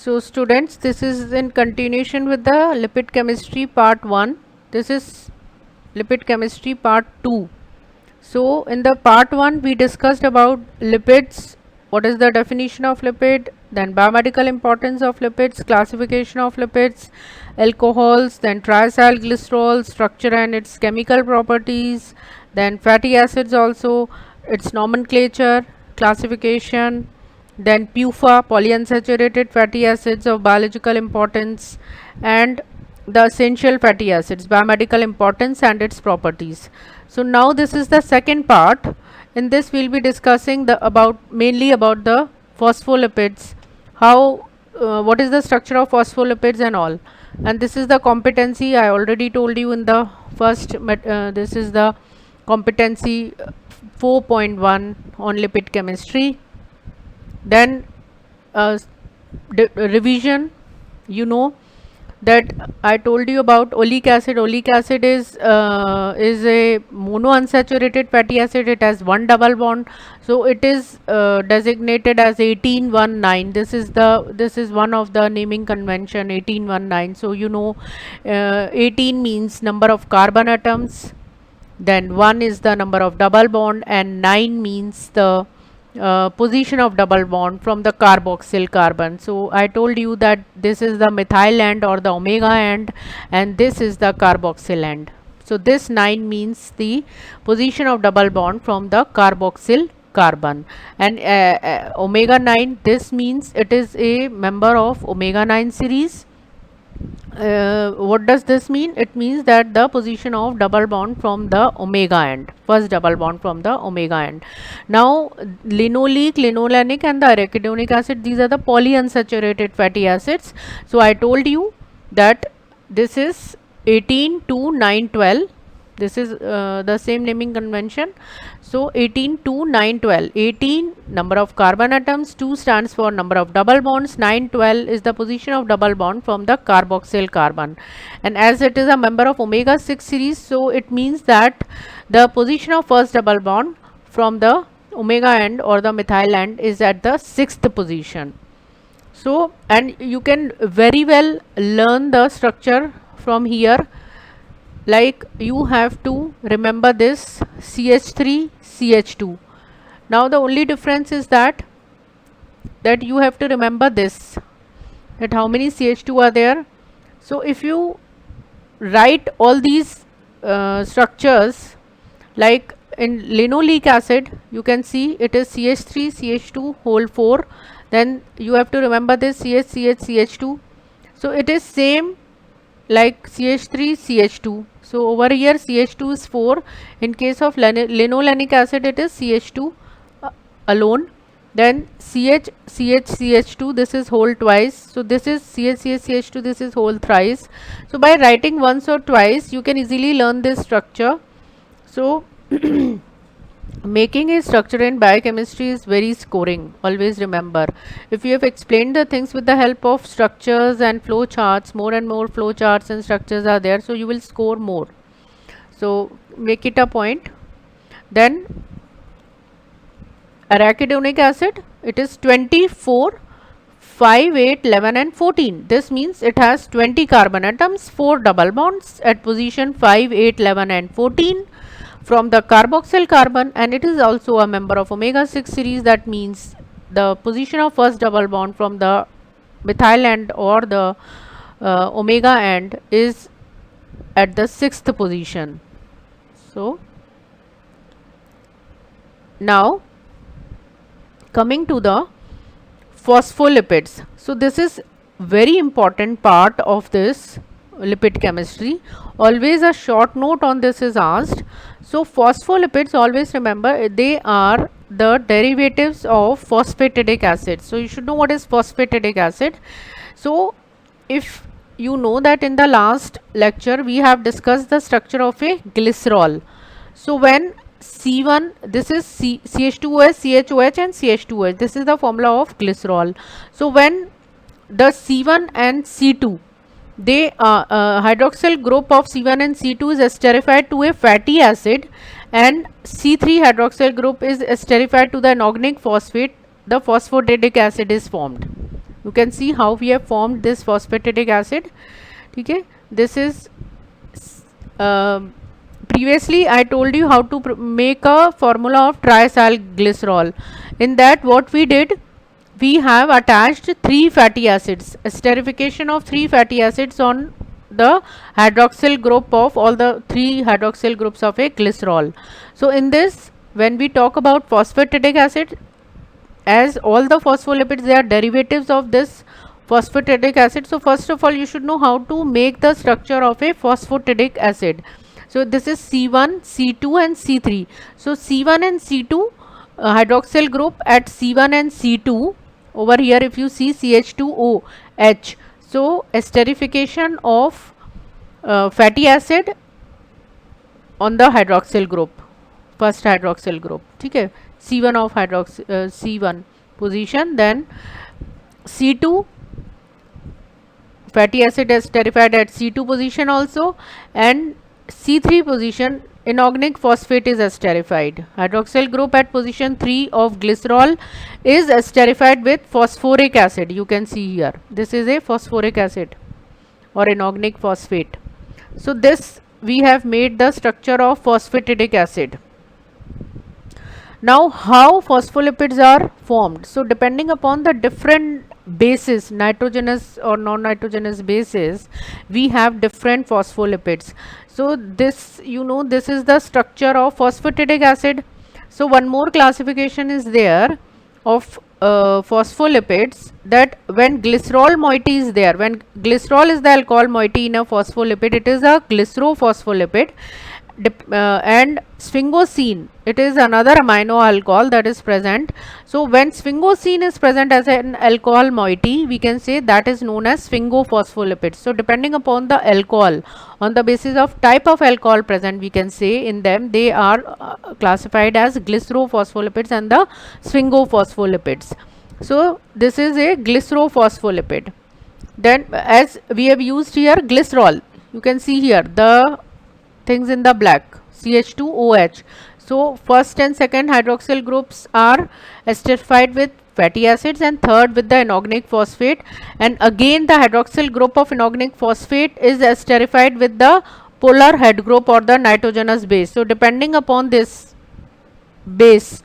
So students, this is in continuation with the lipid chemistry part 1. This is lipid chemistry part 2. So in the part 1 we discussed about lipids, what is the definition of lipid, then biomedical importance of lipids, classification of lipids, alcohols, then triacylglycerol, structure and its chemical properties, then fatty acids also, its nomenclature, classification, then PUFA, polyunsaturated fatty acids of biological importance, and the essential fatty acids, biomedical importance and its properties. So now this is the second part. In this we will be discussing mainly about the phospholipids, how what is the structure of phospholipids and all. And this is the competency I already told you in the first this is the competency 4.1 on lipid chemistry. Then revision, you know that I told you about oleic acid. Oleic acid is a monounsaturated fatty acid. It has one double bond, so it is designated as 1819. This is one of the naming convention, 1819. So you know 18 means number of carbon atoms, then 1 is the number of double bond, and 9 means the position of double bond from the carboxyl carbon. So I told you that this is the methyl end or the omega end, and this is the carboxyl end. So this 9 means the position of double bond from the carboxyl carbon, and omega 9, this means it is a member of omega 9 series. What does this mean? It means that the position of double bond from the omega end, first double bond from the omega end. Now linoleic, linolenic and the arachidonic acid, these are the polyunsaturated fatty acids. So I told you that this is 18 to 912. This is the same naming convention. So 18 to 912, 18 number of carbon atoms, 2 stands for number of double bonds, 912 is the position of double bond from the carboxyl carbon. And as it is a member of omega 6 series, so it means that the position of first double bond from the omega end or the methyl end is at the 6th position. So, and you can very well learn the structure from here. Like you have to remember this CH3 CH2. Now the only difference is that you have to remember this, that how many CH2 are there. So if you write all these structures, like in linoleic acid, you can see it is CH3 CH2 whole 4. Then you have to remember this CH CH CH2. So it is same like CH3 CH2. So over here CH2 is 4. In case of linolenic acid, it is CH2 alone. Then CH CH CH2, this is whole twice. So this is CH CH CH2, this is whole thrice. So by writing once or twice, you can easily learn this structure. So making a structure in biochemistry is very scoring. Always remember, if you have explained the things with the help of structures and flow charts, more and more flow charts and structures are there, so you will score more. So make it a point. Then arachidonic acid, it is 24, 5, 8, 11 and 14. This means it has 20 carbon atoms, 4 double bonds at position 5, 8, 11 and 14 from the carboxyl carbon, and it is also a member of omega 6 series. That means the position of first double bond from the methyl end or the omega end is at the 6th position. So now coming to the phospholipids. So this is very important part of this lipid chemistry. Always a short note on this is asked. So phospholipids, always remember, they are the derivatives of phosphatidic acid. So you should know what is phosphatidic acid. So if you know that in the last lecture we have discussed the structure of a glycerol. So when C1, this is CH2OH, CHOH and CH2OH, this is the formula of glycerol. So when the C1 and C2, they hydroxyl group of C1 and C2 is esterified to a fatty acid, and C3 hydroxyl group is esterified to the inorganic phosphate, the phosphatidic acid is formed. You can see how we have formed this phosphatidic acid. Okay, this is previously I told you how to make a formula of triacylglycerol. In that, what we did, we have attached 3 fatty acids, esterification of 3 fatty acids on the hydroxyl group of all the 3 hydroxyl groups of a glycerol. So in this, when we talk about phosphatidic acid, as all the phospholipids, they are derivatives of this phosphatidic acid. So first of all, you should know how to make the structure of a phosphatidic acid. So this is C1, C2 and C3. So C1 and C2 hydroxyl group at C1 and C2. Over here if you see CH2OH. So esterification of fatty acid on the hydroxyl group, first hydroxyl group. Okay, C1 of C1 position, then C2 fatty acid esterified at C2 position also, and C3 position inorganic phosphate is esterified. Hydroxyl group at position 3 of glycerol is esterified with phosphoric acid. You can see here, this is a phosphoric acid or inorganic phosphate. So this we have made the structure of phosphatidic acid. Now how phospholipids are formed? So depending upon the different bases, nitrogenous or non-nitrogenous bases, we have different phospholipids. So this, you know, this is the structure of phosphatidic acid. So one more classification is there of phospholipids, that when glycerol moiety is there, when glycerol is the alcohol moiety in a phospholipid, it is a glycerophospholipid. And sphingosine, it is another amino alcohol that is present. So when sphingosine is present as an alcohol moiety, we can say that is known as sphingophospholipid. So depending upon the alcohol, on the basis of type of alcohol present, we can say in them, they are classified as glycerophospholipids and the sphingospholipids. So this is a glycerophospholipid. Then as we have used here glycerol, you can see here the things in the black, CH2OH. So first and second hydroxyl groups are esterified with fatty acids, and third with the inorganic phosphate, and again the hydroxyl group of inorganic phosphate is esterified with the polar head group or the nitrogenous base. So depending upon this base,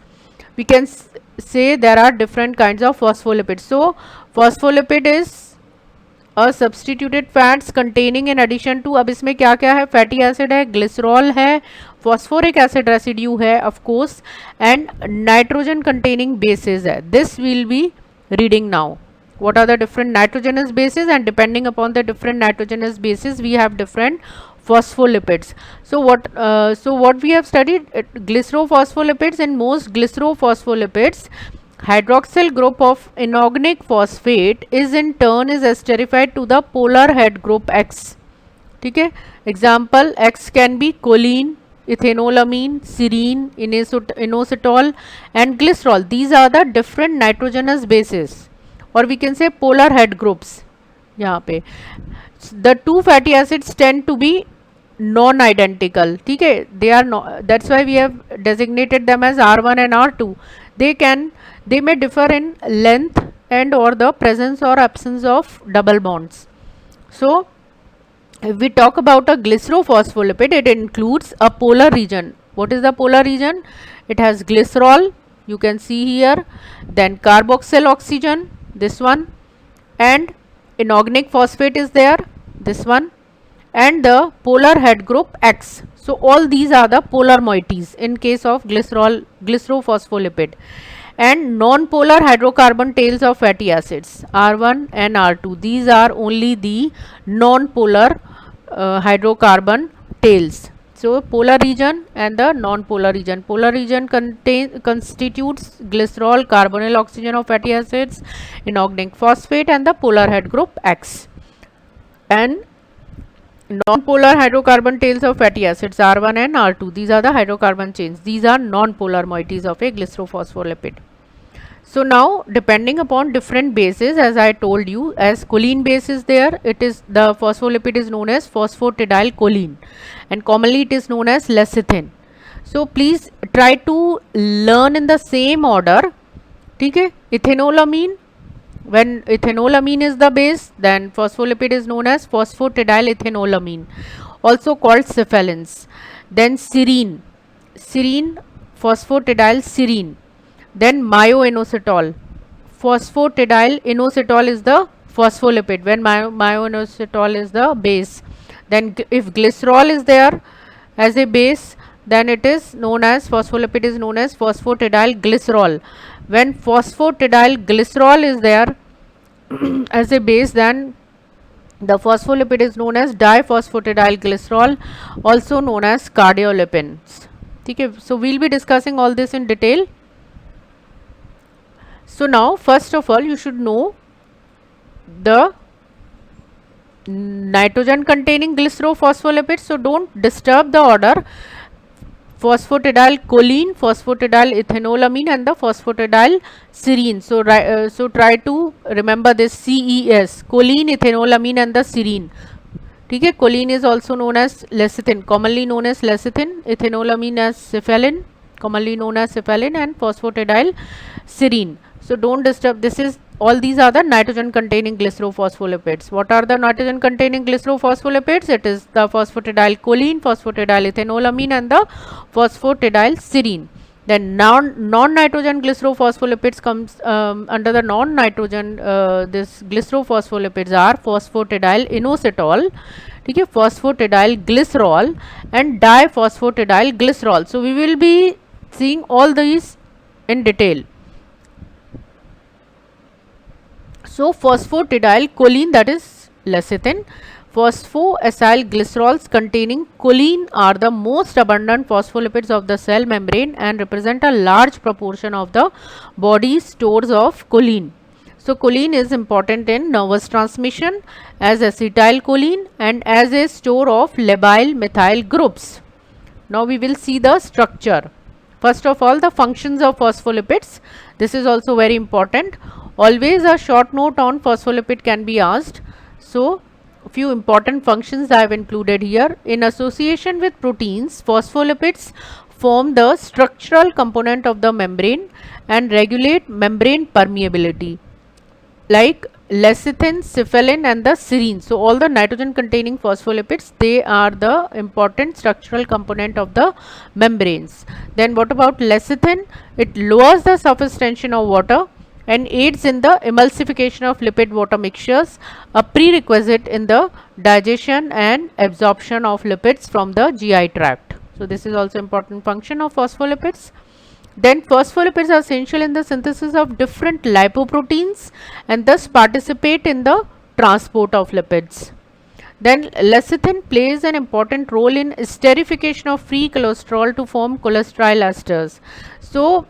we can say there are different kinds of phospholipids. So phospholipid is substituted fats containing in addition to, अब इसमें क्या क्या है, fatty acid है, glycerol है, phosphoric acid residue है of course, and nitrogen containing bases है. This will be reading now. What are the different nitrogenous bases, and depending upon the different nitrogenous bases, we have different phospholipids. So what we have studied, glycerophospholipids. In most glycerophospholipids, hydroxyl group of inorganic phosphate is in turn is esterified to the polar head group X. ठीक है, example X can be choline, ethanolamine, serine, inositol and glycerol. These are the different nitrogenous bases, or we can say polar head groups. यहाँ पे the two fatty acids tend to be non-identical. ठीक है, they are not, that's why we have designated them as R1 and R2. They may differ in length and or the presence or absence of double bonds. So if we talk about a glycerophospholipid, it includes a polar region. What is the polar region? It has glycerol, you can see here, then carboxyl oxygen, this one, and inorganic phosphate is there, this one, and the polar head group X. So all these are the polar moieties in case of glycerophospholipid. And non-polar hydrocarbon tails of fatty acids, R1 and R2. These are only the non-polar hydrocarbon tails. So polar region and the non-polar region. Polar region constitutes glycerol, carbonyl oxygen of fatty acids, inorganic phosphate and the polar head group X. And non-polar hydrocarbon tails of fatty acids, R1 and R2. These are the hydrocarbon chains. These are non-polar moieties of a glycerophospholipid. So now depending upon different bases, as I told you, as choline base is there, it is the phospholipid is known as phosphatidylcholine, and commonly it is known as lecithin. So please try to learn in the same order. ठीक है, ethanolamine, When ethanolamine is the base, then phospholipid is known as phosphatidyl also called cephalins. Then serine, phosphatidyl then myoinositol. Phosphatidyl is the phospholipid, when myoinositol is the base. Then if glycerol is there as a base, then it is known as phospholipid is known as phosphatidylglycerol. When phosphatidylglycerol is there as a base, then the phospholipid is known as diphosphatidylglycerol, also known as cardiolipins. Okay, so we'll be discussing all this in detail. So now first of all you should know the nitrogen containing glycerophospholipids, so don't disturb the order. Phosphatidylcholine, phosphatidylethanolamine and the phosphatidylserine. So try to remember this CES, choline, ethanolamine and the serine. Okay, choline is also known as lecithin, commonly known as lecithin, ethanolamine as cephalin, commonly known as cephalin, and phosphatidylserine. So don't disturb, this is all these are the nitrogen containing glycerophospholipids. What are the nitrogen containing glycerophospholipids? It is the phosphatidylcholine, phosphatidylethanolamine and the phosphatidylserine. Then non-nitrogen glycerophospholipids comes under the non-nitrogen, this glycerophospholipids are phosphatidylinositol, okay, phosphatidylglycerol and diphosphatidylglycerol. So we will be seeing all these in detail. So phosphatidylcholine, that is lecithin. Phosphoacylglycerols containing choline are the most abundant phospholipids of the cell membrane and represent a large proportion of the body's stores of choline. So choline is important in nervous transmission as acetylcholine and as a store of labile methyl groups. Now we will see the structure. First of all, the functions of phospholipids. This is also very important. Always a short note on phospholipid can be asked. So few important functions I have included here. In association with proteins, phospholipids form the structural component of the membrane and regulate membrane permeability, like lecithin, cephalin and the serine. So all the nitrogen containing phospholipids, they are the important structural component of the membranes. Then what about lecithin? It lowers the surface tension of water and aids in the emulsification of lipid water mixtures, a prerequisite in the digestion and absorption of lipids from the GI tract. So this is also important function of phospholipids. Then phospholipids are essential in the synthesis of different lipoproteins and thus participate in the transport of lipids. Then lecithin plays an important role in esterification of free cholesterol to form cholesterol esters. So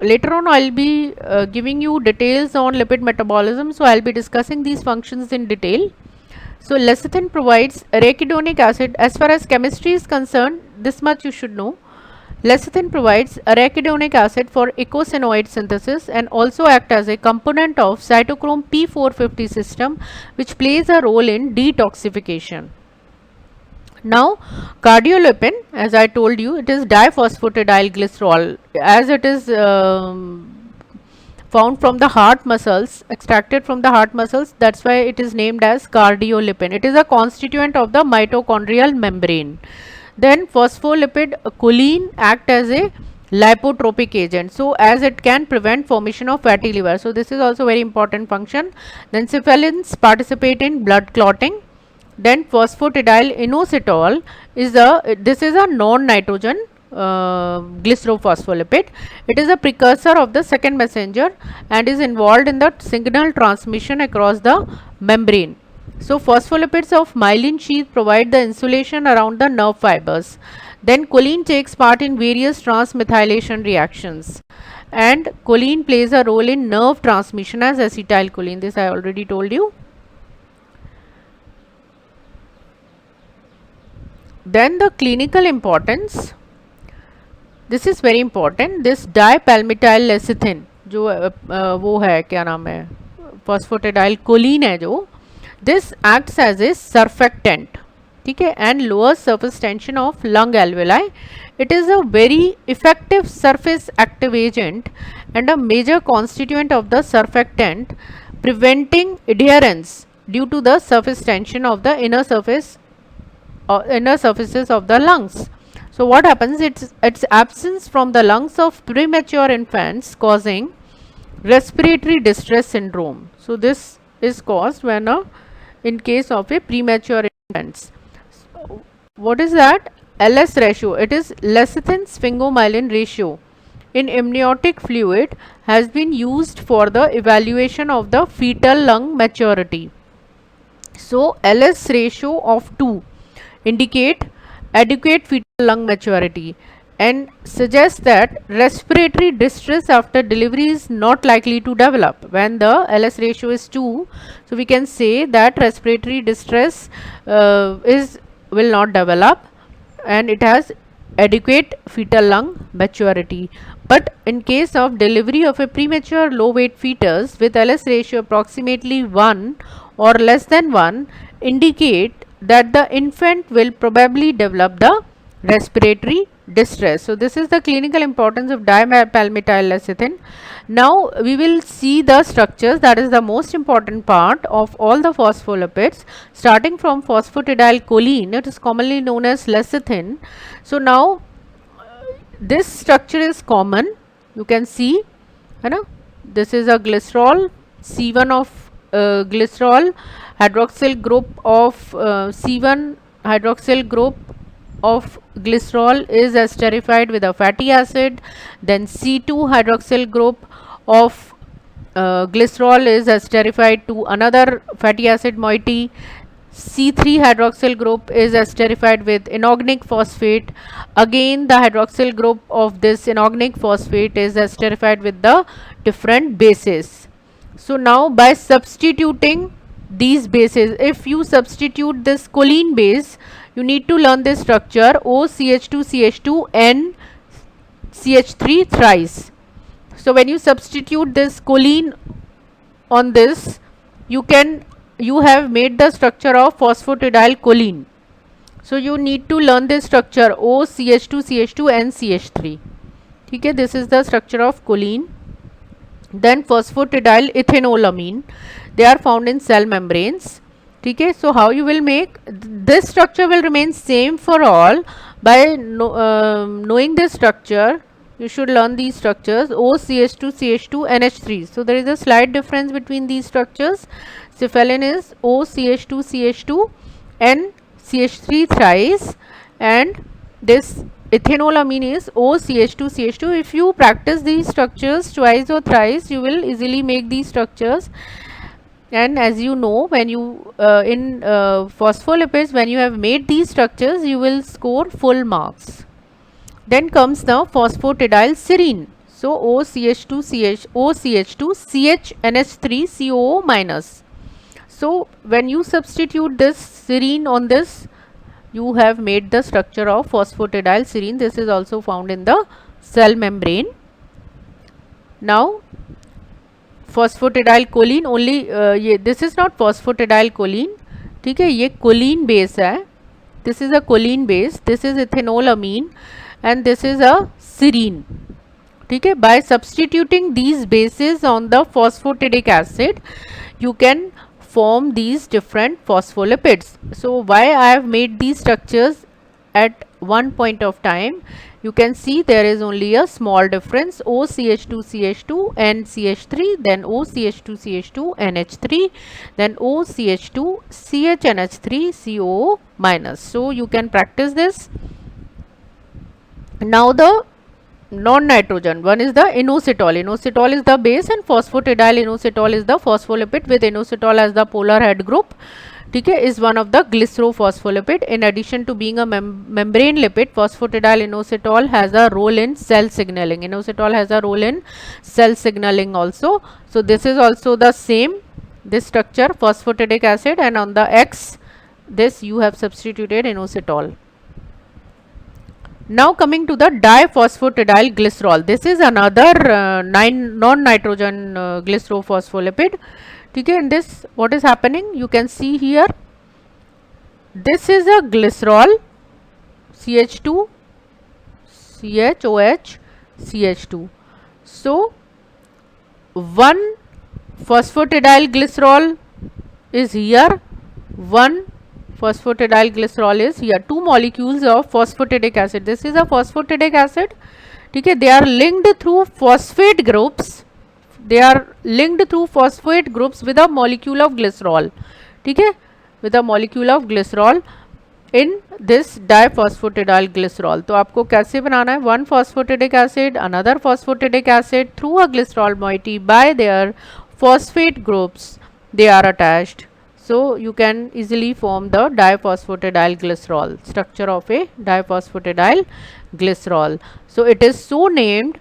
later on I will be giving you details on lipid metabolism, so I will be discussing these functions in detail. So lecithin provides arachidonic acid. As far as chemistry is concerned, this much you should know. Lecithin provides arachidonic acid for eicosanoid synthesis and also act as a component of cytochrome P450 system, which plays a role in detoxification. Now cardiolipin, as I told you, it is diphosphatidylglycerol, as it is found from the heart muscles, extracted from the heart muscles, that's why it is named as cardiolipin. It is a constituent of the mitochondrial membrane. Then phospholipid choline act as a lipotropic agent, so as it can prevent formation of fatty liver. So this is also very important function. Then cephalins participate in blood clotting. Then phosphatidylinositol is a non-nitrogen glycerophospholipid. It is a precursor of the second messenger and is involved in the signal transmission across the membrane. So phospholipids of myelin sheath provide the insulation around the nerve fibers. Then choline takes part in various transmethylation reactions, and choline plays a role in nerve transmission as acetylcholine. This I already told you. Then the clinical importance. This is very important. This dipalmityl lecithin जो वो है क्या नाम है phosphatidylcholine है जो, this acts as a surfactant, ठीक है, and lowers surface tension of lung alveoli. It is a very effective surface active agent and a major constituent of the surfactant preventing adherence due to the surface tension of the inner surfaces of the lungs. So what happens? Its absence from the lungs of premature infants causing respiratory distress syndrome. So this is caused when in case of a premature infants. What is that? LS ratio. It is lecithin sphingomyelin ratio in amniotic fluid has been used for the evaluation of the fetal lung maturity. So LS ratio of 2 indicate adequate fetal lung maturity and suggests that respiratory distress after delivery is not likely to develop. When the LS ratio is 2, so we can say that respiratory distress will not develop and it has adequate fetal lung maturity. But in case of delivery of a premature low weight fetus with LS ratio approximately 1 or less than 1 indicate that the infant will probably develop the respiratory distress. So this is the clinical importance of dimethylpalmitoyl lecithin. Now we will see the structures, that is the most important part of all the phospholipids, starting from phosphatidylcholine. It is commonly known as lecithin. So now this structure is common, you can see, this is a glycerol, C1 of glycerol, hydroxyl group of C1 hydroxyl group of glycerol is esterified with a fatty acid, then C2 hydroxyl group of glycerol is esterified to another fatty acid moiety. C3 hydroxyl group is esterified with inorganic phosphate. Again the hydroxyl group of this inorganic phosphate is esterified with the different bases. So now by substituting these bases, if you substitute this choline base, you need to learn this structure OCH2CH2 N CH3 thrice. So when you substitute this choline on this, you have made the structure of phosphatidylcholine. So you need to learn this structure OCH2CH2 N CH3. Okay, this is the structure of choline. Then phosphatidyl they are found in cell membranes. Okay, so how you will make this structure will remain same for all. By knowing this structure, you should learn these structures OCH2CH2 NH3. So there is a slight difference between these structures. Cephalin is OCH2CH2 N CH3 thrice, and this ethanolamine is OCH2CH2. If you practice these structures twice or thrice, you will easily make these structures. And as you know, when you in phospholipids, when you have made these structures, you will score full marks. Then comes the phosphatidylserine. So OCH2CH CHNH3 COO minus. So when you substitute this serine on this, you have made the structure of phosphatidylserine. This is also found in the cell membrane. Now phosphatidylcholine only this is not phosphatidylcholine, ठीक है, ये choline base है, this is a choline base, this is ethanolamine and this is a serine. ठीक है, by substituting these bases on the phosphatidic acid, you can form these different phospholipids. So why I have made these structures at one point of time, you can see there is only a small difference, OCH2CH2 NCH3, then OCH2CH2 NH3, then OCH2 CHNH3 CO minus. So you can practice this. Now the non-nitrogen one is the inositol. Inositol is the base and phosphatidyl inositol is the phospholipid with inositol as the polar head group. Okay, is one of the glycerophospholipid. In addition to being a membrane lipid, phosphatidyl inositol has a role in cell signaling. Inositol has a role in cell signaling also. So this is also the same, this structure phosphatidic acid, and on the X this you have substituted inositol. Now coming to the diphosphatidylglycerol, glycerol, this is another non-nitrogen glycerophospholipid. Okay, in this what is happening, you can see here, this is a glycerol CH2 CHOH CH2. So one phosphatidyl glycerol is here, one phosphatidyl glycerol is here, two molecules of phosphatidic acid. This is a phosphatidic acid. Okay, they are linked through phosphate groups. They are linked through phosphate groups with a molecule of glycerol. Okay, with a molecule of glycerol in this diphosphatidyl glycerol. तो आपको कैसे बनाना है? One phosphatidic acid, another phosphatidic acid through a glycerol moiety by their phosphate groups they are attached. So you can easily form the diphosphatidyl glycerol, structure of a diphosphatidyl glycerol. So it is so named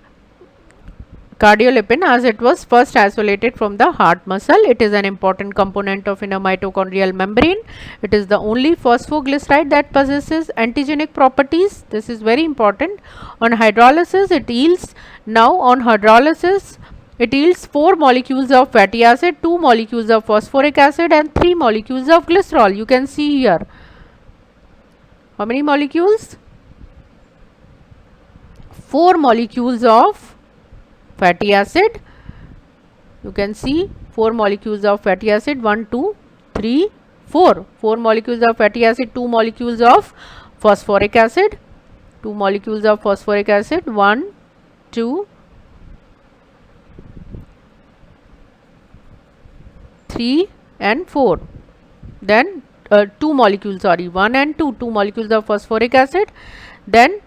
cardiolipin as it was first isolated from the heart muscle. It is an important component of inner mitochondrial membrane. It is the only phosphoglyceride that possesses antigenic properties. This is very important. On hydrolysis it yields, now on hydrolysis it yields 4 molecules of fatty acid, 2 molecules of phosphoric acid and 3 molecules of glycerol. You can see here. How many molecules? 4 molecules of fatty acid. You can see 4 molecules of fatty acid, 1, 2, 3, 4. 4 molecules of fatty acid, 2 molecules of phosphoric acid, 2 molecules of phosphoric acid, 1, 2, 3 and 4. Then 2 molecules, sorry, 1 and 2, 2 molecules of phosphoric acid, then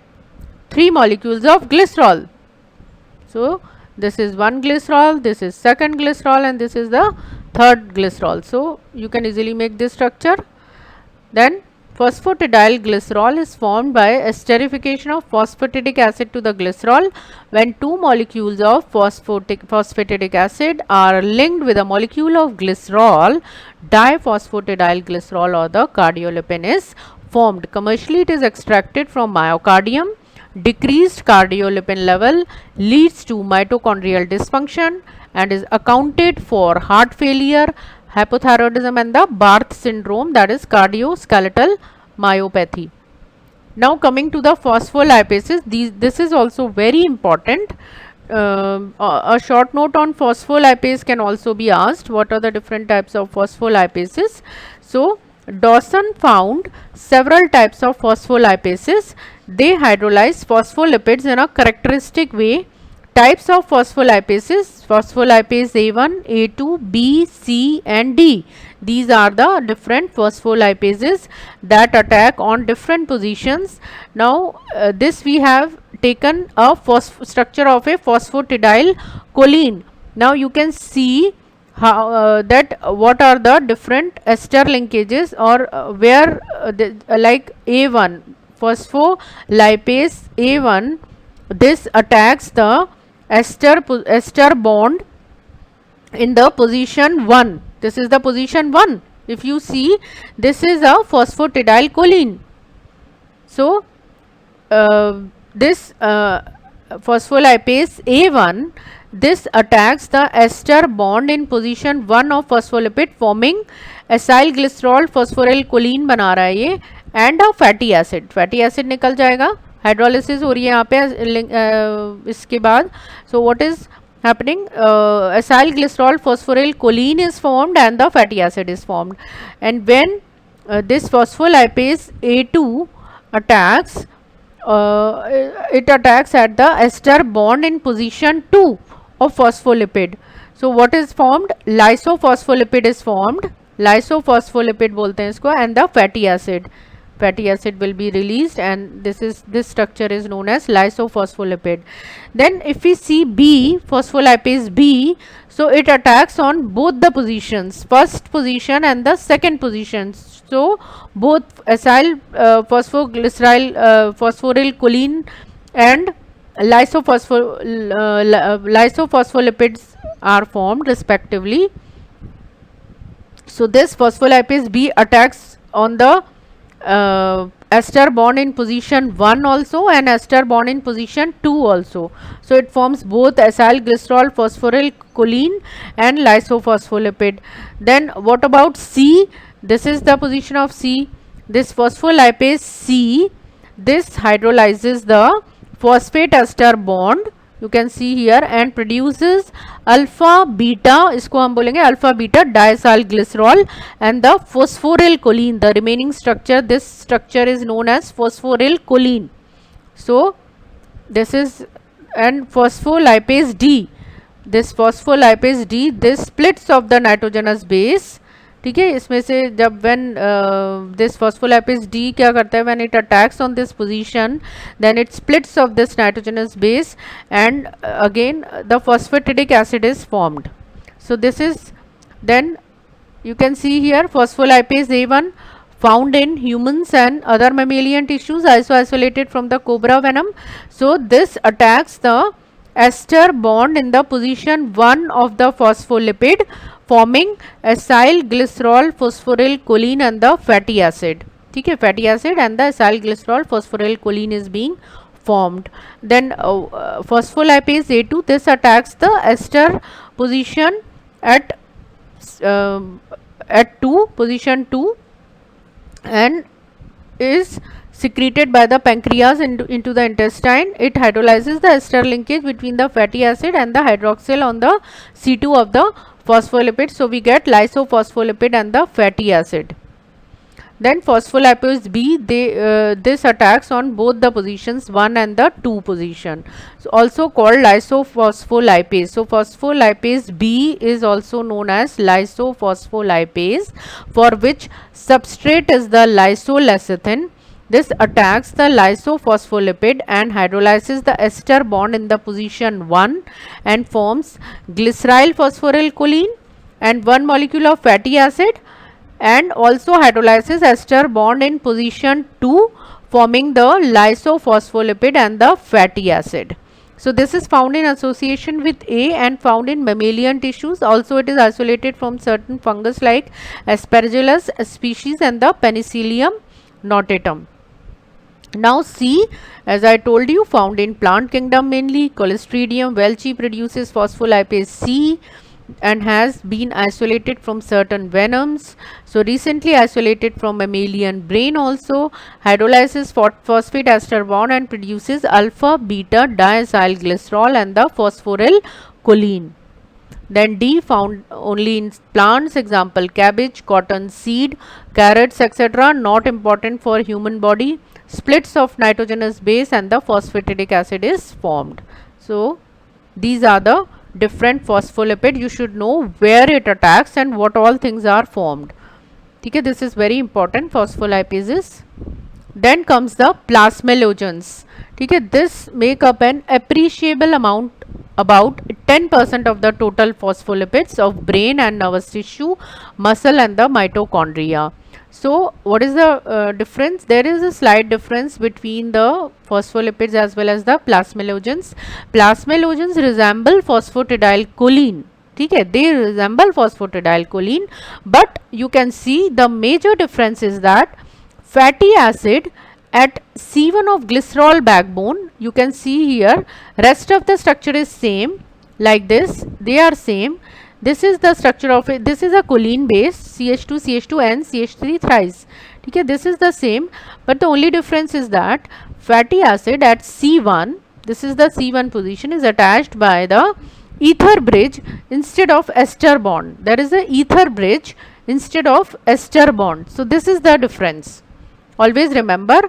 3 molecules of glycerol. So this is one glycerol, this is second glycerol and this is the third glycerol. So you can easily make this structure. Then phosphatidyl glycerol is formed by esterification of phosphatidic acid to the glycerol when 2 molecules of phosphatidic acid are linked with a molecule of glycerol. Diphosphatidyl glycerol or the cardiolipin is formed. Commercially it is extracted from myocardium. Decreased cardiolipin level leads to mitochondrial dysfunction and is accounted for heart failure, hypothyroidism and the Barth syndrome, that is cardioskeletal myopathy. Now coming to the phospholipases, this is also very important. A short note on phospholipase can also be asked. What are the different types of phospholipases? So Dawson found several types of phospholipases. They hydrolyze phospholipids in a characteristic way. Types of phospholipases: phospholipase A1, A2, B, C and D. These are the different phospholipases that attack on different positions. Now this we have taken a structure of a phosphatidyl choline. Now you can see how that what are the different ester linkages or where like A1, phospholipase A1, this attacks the ester bond in the position 1. This is the position 1. If you see, this is a phosphatidyl choline. So this phospholipase A1, this attacks the ester bond in position 1 of phospholipid forming acyl glycerol phosphoryl choline बना रहा है ये and a fatty acid. Fatty acid निकल जाएगा, hydrolysis हो रही है यहाँ पे इसके बाद. So what is happening? Acyl glycerol phosphoryl choline is formed and the fatty acid is formed. And when this phospholipase A2 attacks, it attacks at the ester bond in position 2 of phospholipid. So what is formed? Lysophospholipid is formed. Lysophospholipid बोलते हैं इसको, and the fatty acid. Fatty acid will be released and this structure is known as lysophospholipid. Then if we see B, phospholipase B, so it attacks on both the positions, first position and the second position. So both acyl phosphoglyceryl phosphoryl choline and lysophospholipids are formed respectively. So this phospholipase B attacks on the ester bond in position 1 also and ester bond in position 2 also. So it forms both acyl glycerol phosphoryl choline and lysophospholipid. Then what about C? This is the position of C. This phospholipase C, this hydrolyzes the phosphate ester bond you can see here, and produces alpha beta, इसको हम बोलेंगे alpha beta diacylglycerol, and the phosphorylcholine, the remaining structure, this structure is known as phosphorylcholine. So this is, and phospholipase D, this phospholipase D, this splits of the nitrogenous base, ठीक है, इसमें से जब when this phospholipase D क्या करता है, when it attacks on this position, then it splits of this nitrogenous base, and again the phosphatidic acid is formed. So this is, then you can see here phospholipase A1 found in humans and other mammalian tissues, also isolated from the cobra venom. So this attacks the ester bond in the position 1 of the phospholipid, forming acyl glycerol phosphorylcholine and the fatty acid. ठीक है, fatty acid and the acyl glycerol phosphorylcholine is being formed. Then phospholipase A2, this attacks the ester position at 2, position 2, and is secreted by the pancreas into the intestine. It hydrolyzes the ester linkage between the fatty acid and the hydroxyl on the C2 of the phospholipid. So we get lysophospholipid and the fatty acid. Then phospholipase B, this attacks on both the positions 1 and the 2 position, so also called lysophospholipase. So phospholipase B is also known as lysophospholipase, for which substrate is the lysolecithin. This attacks the lysophospholipid and hydrolyzes the ester bond in the position 1 and forms glyceryl phosphorylcholine and one molecule of fatty acid, and also hydrolyzes ester bond in position 2, forming the lysophospholipid and the fatty acid. So this is found in association with A and found in mammalian tissues. Also it is isolated from certain fungus like Aspergillus species and the Penicillium notatum. Now C, as I told you, found in plant kingdom mainly. Clostridium welchi produces phospholipase C and has been isolated from certain venoms. So recently isolated from mammalian brain also. Hydrolyzes phosphate ester bond and produces alpha beta diacylglycerol and the phosphorylcholine. Then D, found only in plants, example cabbage, cotton seed, carrots, etc. Not important for human body. Splits of nitrogenous base and the phosphatidic acid is formed. So these are the different phospholipid. You should know where it attacks and what all things are formed. Okay, this is very important, phospholipases. Then comes the plasmalogens. Okay, this make up an appreciable amount, about 10% of the total phospholipids of brain and nervous tissue, muscle and the mitochondria. So what is the difference? There is a slight difference between the phospholipids as well as the plasmalogens. Plasmalogens resemble phosphatidylcholine. Okay, they resemble phosphatidylcholine, but you can see the major difference is that fatty acid at C1 of glycerol backbone, you can see here, rest of the structure is same like this, they are same. This is the structure of it. This is a choline base, CH2, CH2 and CH3 thrice. Okay, this is the same, but the only difference is that fatty acid at C1, this is the C1 position, is attached by the ether bridge instead of ester bond. There is a ether bridge instead of ester bond. So this is the difference. Always remember,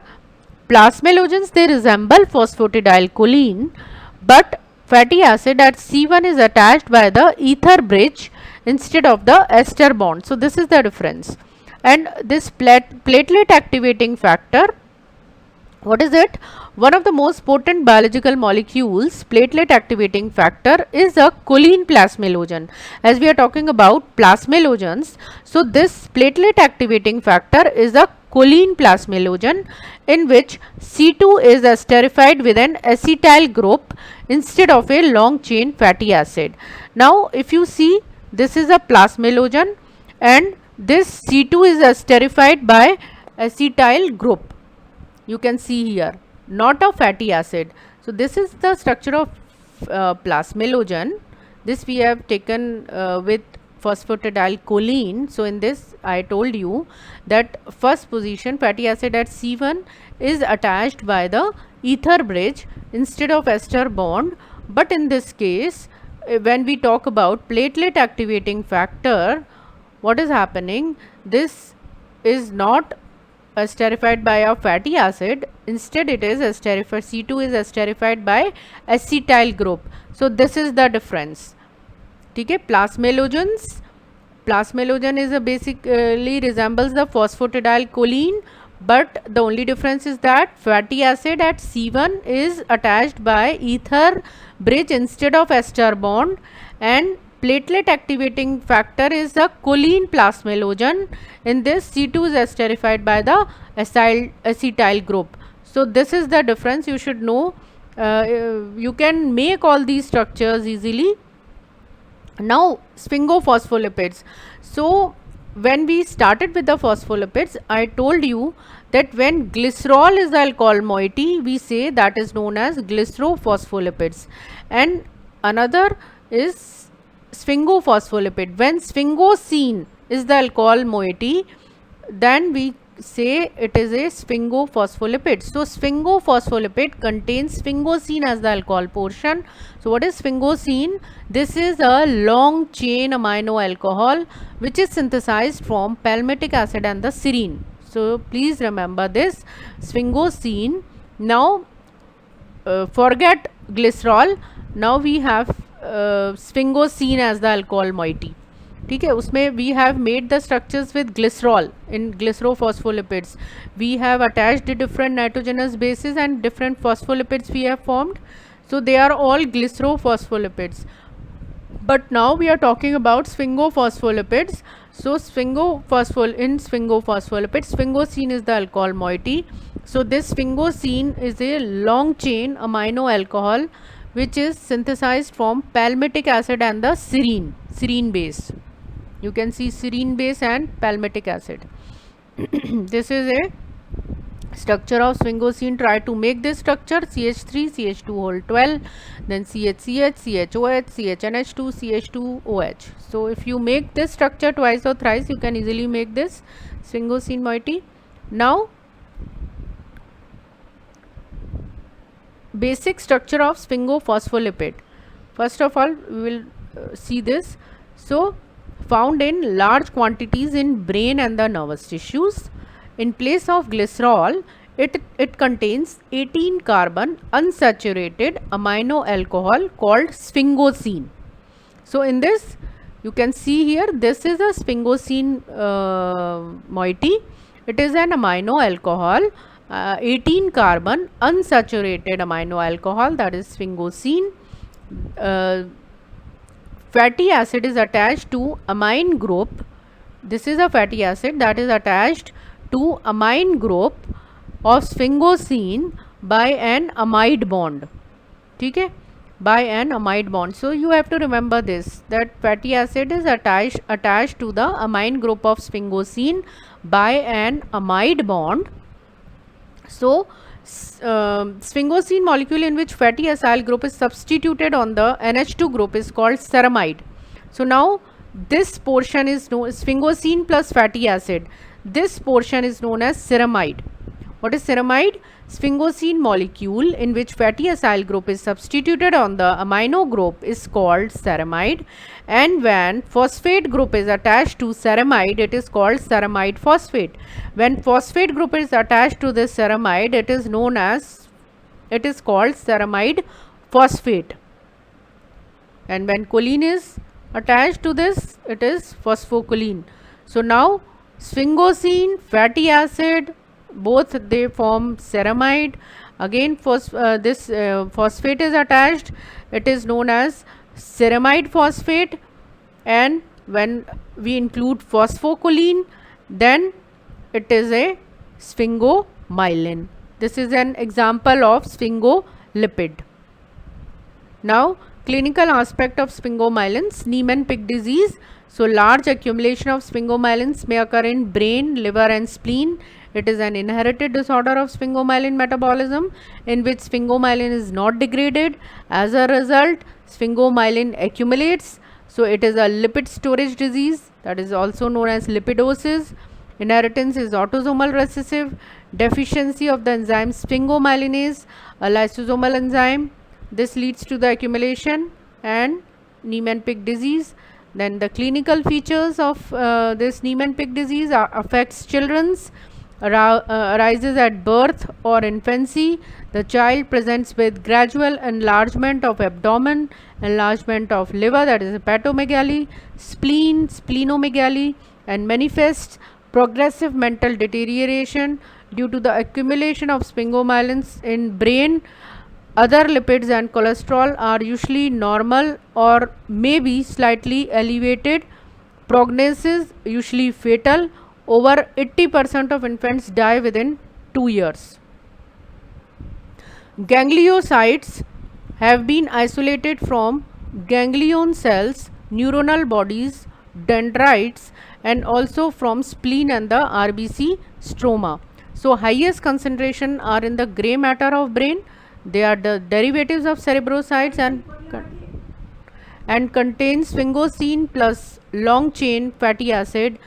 plasmalogens, they resemble phosphatidylcholine, but fatty acid at C1 is attached by the ether bridge instead of the ester bond. So this is the difference. And this platelet activating factor, what is it? One of the most potent biological molecules, platelet activating factor, is a choline plasmalogen. As we are talking about plasmalogens, so this platelet activating factor is a choline plasmalogen, in which C2 is esterified with an acetyl group instead of a long chain fatty acid. Now if you see, this is a plasmalogen and this C2 is esterified by acetyl group. You can see here, not a fatty acid. So this is the structure of plasmalogen. This we have taken with phosphatidylcholine. So in this I told you that first position, fatty acid at C1 is attached by the ether bridge instead of ester bond, But in this case, when we talk about platelet activating factor, what is happening? This is not esterified by a fatty acid, instead it is esterified, C2 is esterified by acetyl group. So this is the difference. ठीक है, plasmalogen is a basically resembles the phosphatidyl choline, but the only difference is that fatty acid at C1 is attached by ether bridge instead of ester bond, and platelet activating factor is the choline plasmalogen. In this, C2 is esterified by the acetyl group. So this is the difference you should know. You can make all these structures easily. Now sphingophospholipids. So when we started with the phospholipids, I told you that when glycerol is the alcohol moiety, we say that is known as glycerophospholipids, and another is sphingophospholipid. When sphingosine is the alcohol moiety, then we say it is a sphingophospholipid. So sphingophospholipid contains sphingosine as the alcohol portion. So what is sphingosine? This is a long chain amino alcohol which is synthesized from palmitic acid and the serine. So please remember this, sphingosine. Now forget glycerol, now we have sphingosine as the alcohol moiety. ठीक है, उसमें we have made the structures with glycerol in glycerophospholipids. We have attached different nitrogenous bases and different phospholipids we have formed. So they are all glycerophospholipids. But now we are talking about sphingophospholipid. So in sphingophospholipid, sphingosine is the alcohol moiety. So this sphingosine is a long chain amino alcohol which is synthesized from palmitic acid and the serine base. You can see serine base and palmitic acid. This is a structure of sphingosine. Try to make this structure: CH3, CH2 whole 12, then CHCH, CHOH, CHNH2, CH2OH. So if you make this structure twice or thrice, you can easily make this sphingosine moiety. Now basic structure of sphingophospholipid. First of all, we will see this. So found in large quantities in brain and the nervous tissues. In place of glycerol, it contains 18 carbon unsaturated amino alcohol called sphingosine. So in this, you can see here, this is a sphingosine moiety. It is an amino alcohol, 18 carbon unsaturated amino alcohol, that is sphingosine. Fatty acid is attached to amine group. This is a fatty acid that is attached to amine group of sphingosine by an amide bond. Okay? By an amide bond. So you have to remember this, that fatty acid is attached to the amine group of sphingosine by an amide bond. So sphingosine molecule in which fatty acyl group is substituted on the NH2 group is called ceramide. So now this portion is known as sphingosine plus fatty acid. This portion is known as ceramide. What is ceramide? Sphingosine molecule in which fatty acyl group is substituted on the amino group is called ceramide, and when phosphate group is attached to ceramide, it is called ceramide phosphate. When phosphate group is attached to this ceramide, it is called ceramide phosphate, and when choline is attached to this, it is phosphocholine. So now sphingosine, fatty acid, both they form ceramide. Again this phosphate is attached, it is known as ceramide phosphate, and when we include phosphocholine, then it is a sphingomyelin. This is an example of sphingolipid. Now clinical aspect of sphingomyelins: Niemann-Pick disease. So large accumulation of sphingomyelins may occur in brain, liver and spleen. It is an inherited disorder of sphingomyelin metabolism in which sphingomyelin is not degraded. As a result, sphingomyelin accumulates. So it is a lipid storage disease, that is also known as lipidosis. Inheritance is autosomal recessive. Deficiency of the enzyme sphingomyelinase, a lysosomal enzyme. This leads to the accumulation and Niemann-Pick disease. Then the clinical features of this Niemann-Pick disease affects children's, arises at birth or infancy. The child presents with gradual enlargement of abdomen, enlargement of liver, that is hepatomegaly, spleen, splenomegaly, and manifests progressive mental deterioration due to the accumulation of sphingomyelins in brain. Other lipids and cholesterol are usually normal or may be slightly elevated. Prognosis usually fatal. Over 80% of infants die within 2 years. Gangliocytes have been isolated from ganglion cells, neuronal bodies, dendrites, and also from spleen and the RBC stroma. So highest concentration are in the gray matter of brain. They are the derivatives of cerebrocytes and contain sphingosine plus long chain fatty acid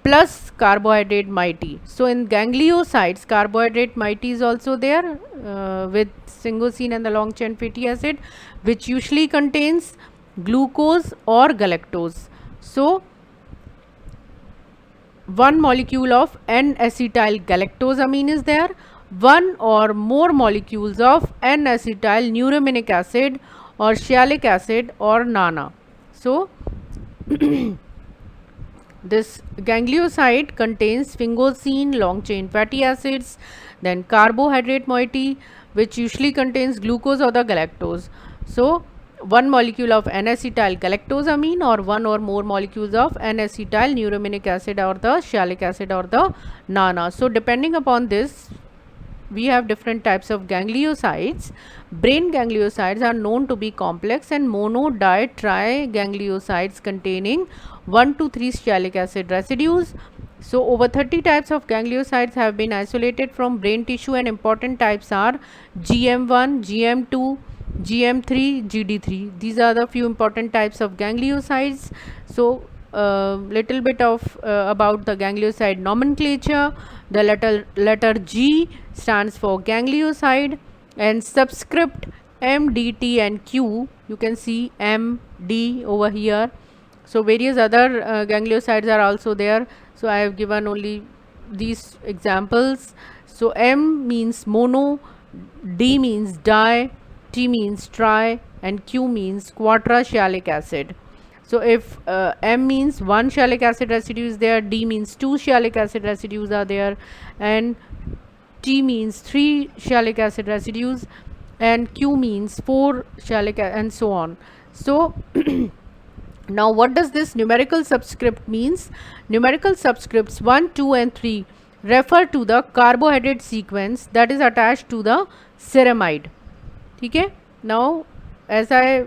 plus carbohydrate moiety. So in gangliocytes, carbohydrate moiety is also there with sphingosine and the long chain fatty acid, which usually contains glucose or galactose. So one molecule of N-acetyl galactosamine is there, one or more molecules of N-acetyl neurominic acid or sialic acid or NANA. So this gangliocyte contains sphingosine, long chain fatty acids, then carbohydrate moiety, which usually contains glucose or the galactose. So one molecule of N-acetyl galactosamine or one or more molecules of N-acetyl neurominic acid or the sialic acid or the NANA. So depending upon this, we have different types of gangliocytes. Brain gangliocytes are known to be complex and mono-di-trigangliocytes containing 1 to 3 sialic acid residues. So over 30 types of gangliocytes have been isolated from brain tissue, and important types are GM1, GM2, GM3, GD3. These are the few important types of gangliocytes. So little bit of about the gangliocyte nomenclature. The letter G stands for ganglioside, and subscript M, D, T and Q, you can see M, D over here. So various other gangliosides are also there. So I have given only these examples. So M means mono, D means di, T means tri, and Q means quadrasialic acid. So if M means 1 sialic acid residue is there, D means 2 sialic acid residues are there, and T means 3 sialic acid residues, and Q means 4 sialic and so on. So now what does this numerical subscript means? Numerical subscripts 1, 2 and 3 refer to the carbohydrate sequence that is attached to the ceramide. Okay? Now as I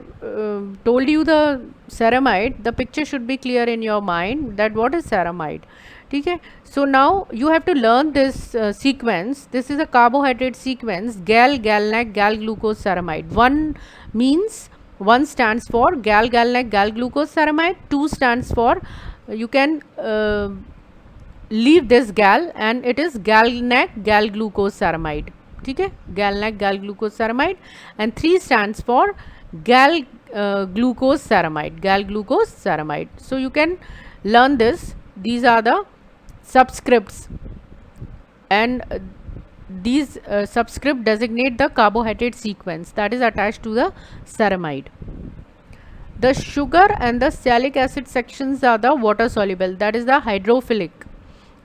told you the ceramide, the picture should be clear in your mind that what is ceramide. Okay? So now you have to learn this sequence. This is a carbohydrate sequence: gal, galnac, gal glucose ceramide. 1 means 1 stands for gal, galnac, gal glucose ceramide. 2 stands for, you can leave this gal and it is galnac, gal glucose ceramide. Okay? Galnac, gal glucose ceramide. And 3 stands for gal glucose ceramide, gal glucose ceramide. So you can learn this. These are the subscripts, and these subscript designate the carbohydrate sequence that is attached to the ceramide. The sugar and the sialic acid sections are the water soluble, that is the hydrophilic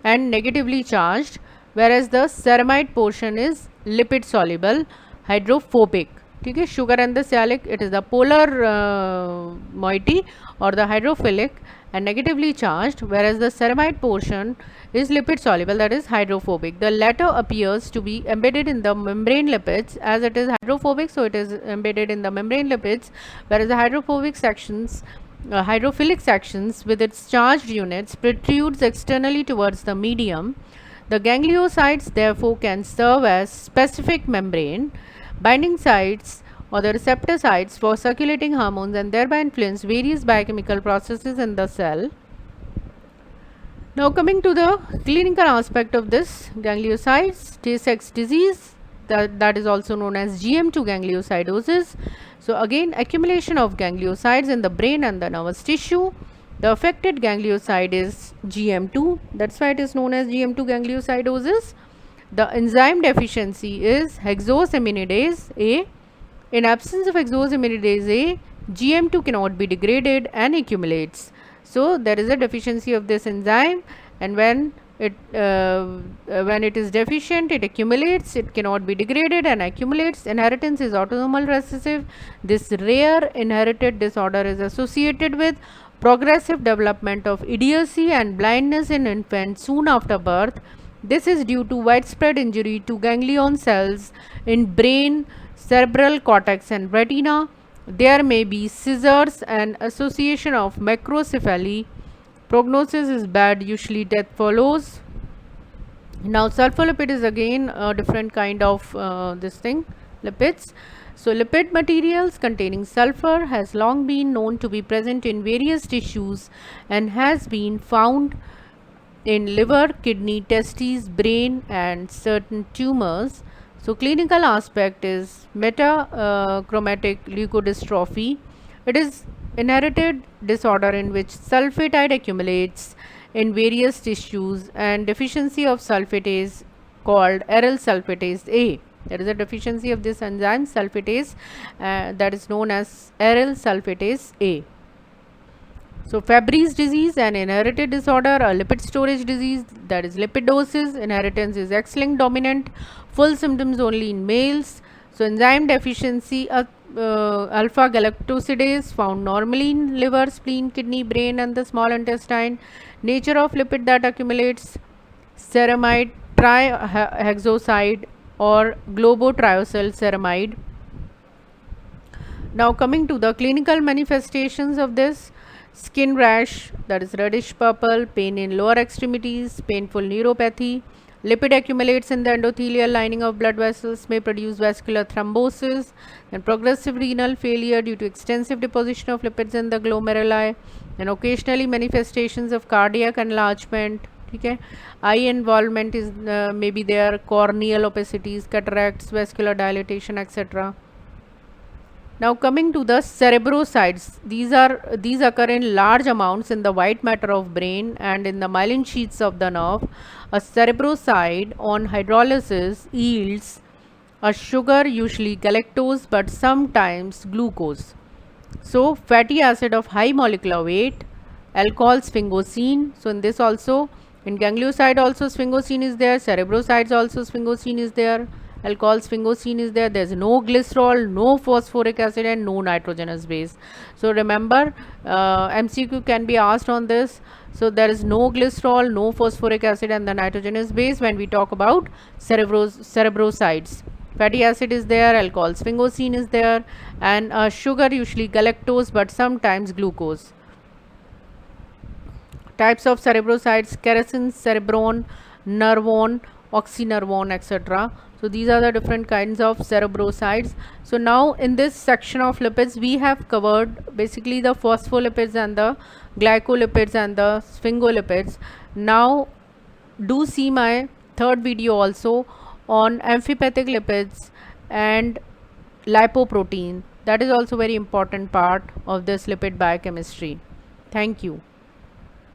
and negatively charged, whereas the ceramide portion is lipid soluble, hydrophobic. Okay? Sugar and the sialic, it is the polar moiety or the hydrophilic and negatively charged, whereas the ceramide portion is lipid soluble, that is hydrophobic. The latter appears to be embedded in the membrane lipids, as it is hydrophobic, so it is embedded in the membrane lipids, whereas the hydrophobic sections, hydrophilic sections with its charged units protrudes externally towards the medium. The gangliocytes therefore can serve as specific membrane binding sites or the receptor sites for circulating hormones and thereby influence various biochemical processes in the cell. Now coming to the clinical aspect of this gangliocytes, Tay-Sachs disease. that is also known as GM2 gangliosidosis. So again, accumulation of gangliosides in the brain and the nervous tissue. The affected ganglioside is GM2, that's why it is known as GM2 gangliosidosis. The enzyme deficiency is hexosaminidase A. In absence of hexosaminidase A, GM2 cannot be degraded and accumulates. So there is a deficiency of this enzyme, and when it is deficient, it accumulates, it cannot be degraded and accumulates. Inheritance is autosomal recessive. This rare inherited disorder is associated with progressive development of idiocy and blindness in infants soon after birth. This is due to widespread injury to ganglion cells in brain, cerebral cortex and retina. There may be seizures and association of macrocephaly. Prognosis is bad, usually death follows. Now sulfolipid is again a different kind of lipids. So lipid materials containing sulfur has long been known to be present in various tissues and has been found in liver, kidney, testes, brain and certain tumors. So clinical aspect is metachromatic leukodystrophy. It is inherited disorder in which sulfatide accumulates in various tissues, and deficiency of sulfatase called aryl sulfatase A. There is a deficiency of this enzyme sulfatase that is known as aryl sulfatase A. So Fabry's disease, an inherited disorder, a lipid storage disease, that is lipidosis. Inheritance is X-linked dominant. Full symptoms only in males. So enzyme deficiency, alpha galactosidase found normally in liver, spleen, kidney, brain and the small intestine. Nature of lipid that accumulates: ceramide, trihexoside or globotriacyl ceramide. Now coming to the clinical manifestations of this: skin rash, that is reddish purple, pain in lower extremities, painful neuropathy. Lipid accumulates in the endothelial lining of blood vessels, may produce vascular thrombosis, and progressive renal failure due to extensive deposition of lipids in the glomeruli, and occasionally manifestations of cardiac enlargement. Okay. Eye involvement is maybe there, corneal opacities, cataracts, vascular dilatation, etc. Now coming to the cerebrosides, these occur in large amounts in the white matter of brain and in the myelin sheaths of the nerve. A cerebroside on hydrolysis yields a sugar, usually galactose but sometimes glucose. So fatty acid of high molecular weight, alcohol sphingosine. So in this also, in ganglioside also sphingosine is there, cerebrosides also sphingosine is there, alcohol sphingosine is there. There is no glycerol, no phosphoric acid and no nitrogenous base. So remember, MCQ can be asked on this. So there is no glycerol, no phosphoric acid and the nitrogenous base when we talk about cerebrosides. Fatty acid is there, alcohol sphingosine is there, and sugar, usually galactose but sometimes glucose. Types of cerebrosides: kerosene, cerebron, nervone, oxynervone, etc. So these are the different kinds of cerebrosides. So now in this section of lipids we have covered basically the phospholipids and the glycolipids and the sphingolipids. Now do see my third video also on amphipathic lipids and lipoprotein. That is also very important part of this lipid biochemistry. Thank you.